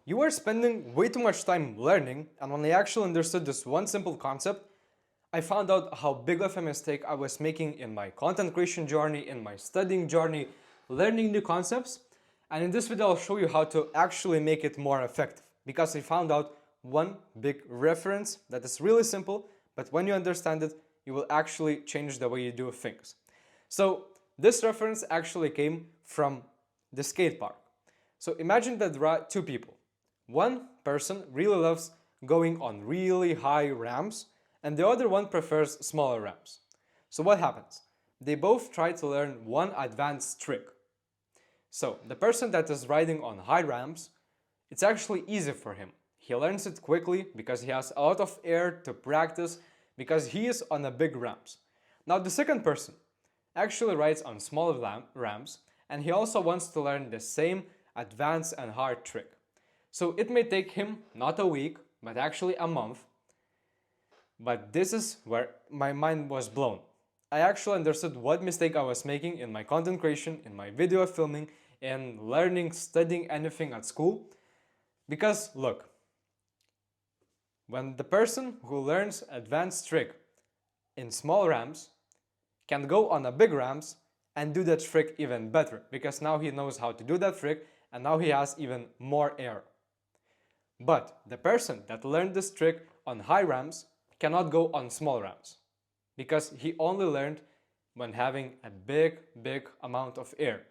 You were spending way too much time learning, and when I actually understood this one simple concept, I found out how big of a mistake I was making in my content creation journey, in my studying journey, learning new concepts. And in this video, I'll show you how to actually make it more effective, because I found out one big reference that is really simple, but when you understand it, you will actually change the way you do things. So this reference actually came from the skate park. So imagine that there are two people. One person really loves going on really high ramps, and the other one prefers smaller ramps. So what happens? They both try to learn one advanced trick. So the person that is riding on high ramps, it's actually easy for him. He learns it quickly because he has a lot of air to practice, because he is on the big ramps. Now the second person actually rides on smaller ramps, and he also wants to learn the same advanced and hard trick. So it may take him not a week, but actually a month. But this is where my mind was blown. I actually understood what mistake I was making in my content creation, in my video filming, in learning, studying anything at school. Because look, when the person who learns advanced trick in small ramps can go on a big ramps and do that trick even better, because now he knows how to do that trick and now he has even more air. But the person that learned this trick on high ramps cannot go on small ramps, because he only learned when having a big amount of air.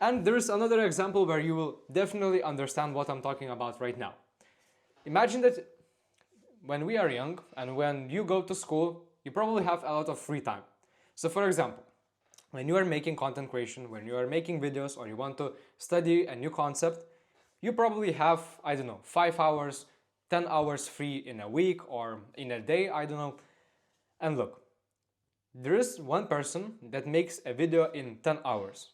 And there is another example where you will definitely understand what I'm talking about right now. Imagine that when we are young and when you go to school, you probably have a lot of free time. So for example, when you are making content creation, when you are making videos, or you want to study a new concept, you probably have, I don't know, 5 hours, 10 hours free in a week or in a day, I don't know. And look, there is one person that makes a video in 10 hours.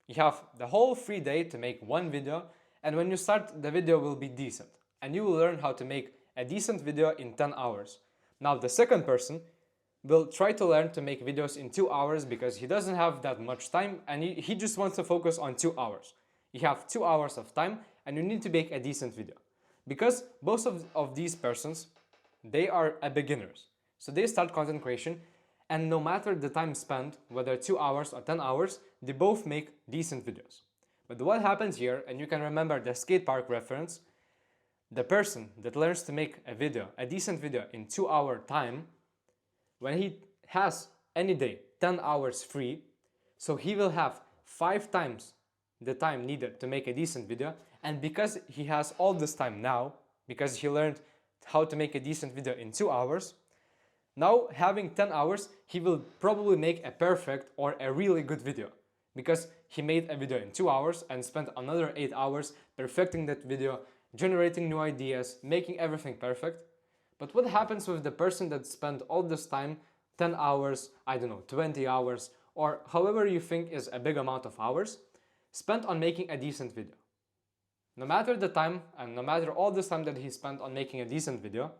You have the whole free day to make one video, and when you start, the video will be decent. And you will learn how to make a decent video in 10 hours. Now the second person will try to learn to make videos in 2 hours, because he doesn't have that much time and he just wants to focus on 2 hours. You have 2 hours of time and you need to make a decent video. Because both of these persons, they are beginners. So they start content creation, and no matter the time spent, whether 2 hours or 10 hours, they both make decent videos. But what happens here, and you can remember the skate park reference, the person that learns to make a video, a decent video in 2 hour time, when he has any day 10 hours free, so he will have 5 times the time needed to make a decent video. And because he has all this time now, because he learned how to make a decent video in 2 hours, now having 10 hours, he will probably make a perfect or a really good video, because he made a video in 2 hours and spent another 8 hours perfecting that video, generating new ideas, making everything perfect. But what happens with the person that spent all this time, 10 hours, I don't know, 20 hours, or however you think is a big amount of hours, spent on making a decent video? No matter the time and no matter all this time that he spent on making a decent video,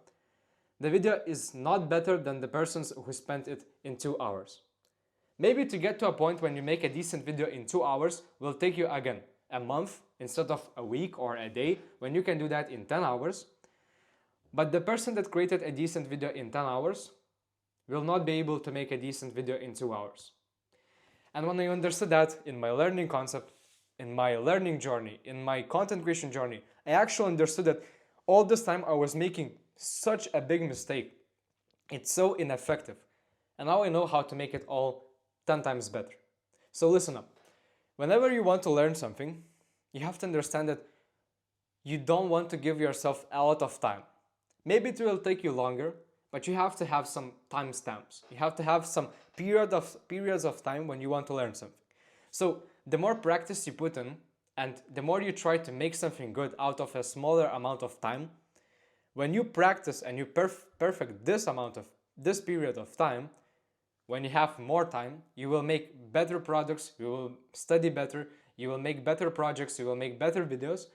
the video is not better than the persons who spent it in 2 hours. Maybe to get to a point when you make a decent video in 2 hours will take you again a month instead of a week or a day, when you can do that in 10 hours. But the person that created a decent video in 10 hours will not be able to make a decent video in 2 hours. And when I understood that in my learning concept, in my learning journey, in my content creation journey, I actually understood that all this time I was making such a big mistake. It's so ineffective. And now I know how to make it all 10 times better. So listen up. Whenever you want to learn something, you have to understand that you don't want to give yourself a lot of time. Maybe it will take you longer, but you have to have some timestamps. You have to have some periods of time when you want to learn something. So the more practice you put in, and the more you try to make something good out of a smaller amount of time, when you practice and you perfect this period of time, when you have more time, you will make better products, you will study better, you will make better projects, you will make better videos,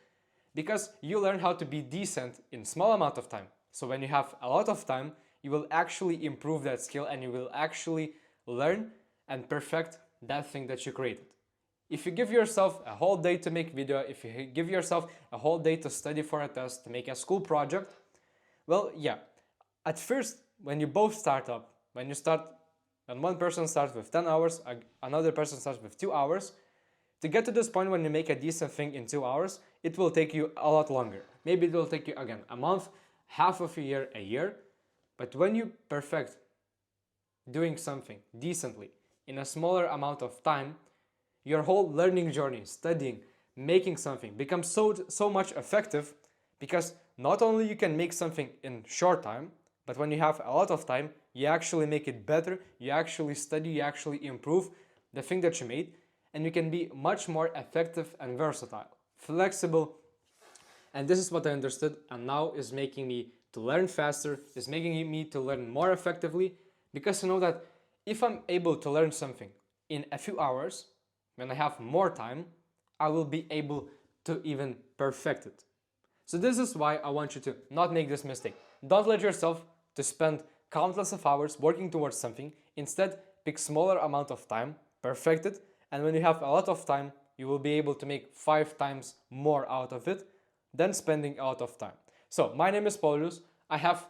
because you learn how to be decent in small amount of time. So when you have a lot of time, you will actually improve that skill and you will actually learn and perfect that thing that you created. If you give yourself a whole day to make video, if you give yourself a whole day to study for a test, to make a school project, well, yeah, at first, when you both start up, when one person starts with 10 hours, another person starts with 2 hours, to get to this point when you make a decent thing in 2 hours, it will take you a lot longer. Maybe it will take you, again, a month, half of a year. But when you perfect doing something decently in a smaller amount of time, your whole learning journey, studying, making something becomes so much effective, because not only you can make something in short time, but when you have a lot of time, you actually make it better, you actually study, you actually improve the thing that you made, and you can be much more effective and versatile, flexible. And this is what I understood, and now is making me to learn faster, is making me to learn more effectively, because I know that if I'm able to learn something in a few hours, when I have more time, I will be able to even perfect it. So this is why I want you to not make this mistake. Don't let yourself to spend countless of hours working towards something. Instead, pick smaller amount of time, perfect it, and when you have a lot of time, you will be able to make 5 times more out of it than spending a lot of time. So my name is Paulus. I have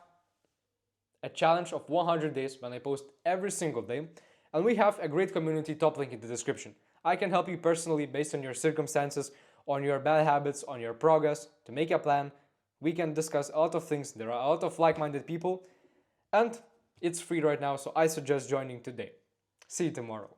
a challenge of 100 days when I post every single day, and we have a great community, top link in the description. I can help you personally based on your circumstances, on your bad habits, on your progress, to make a plan. We can discuss a lot of things. There are a lot of like-minded people, and it's free right now, so I suggest joining today. See you tomorrow.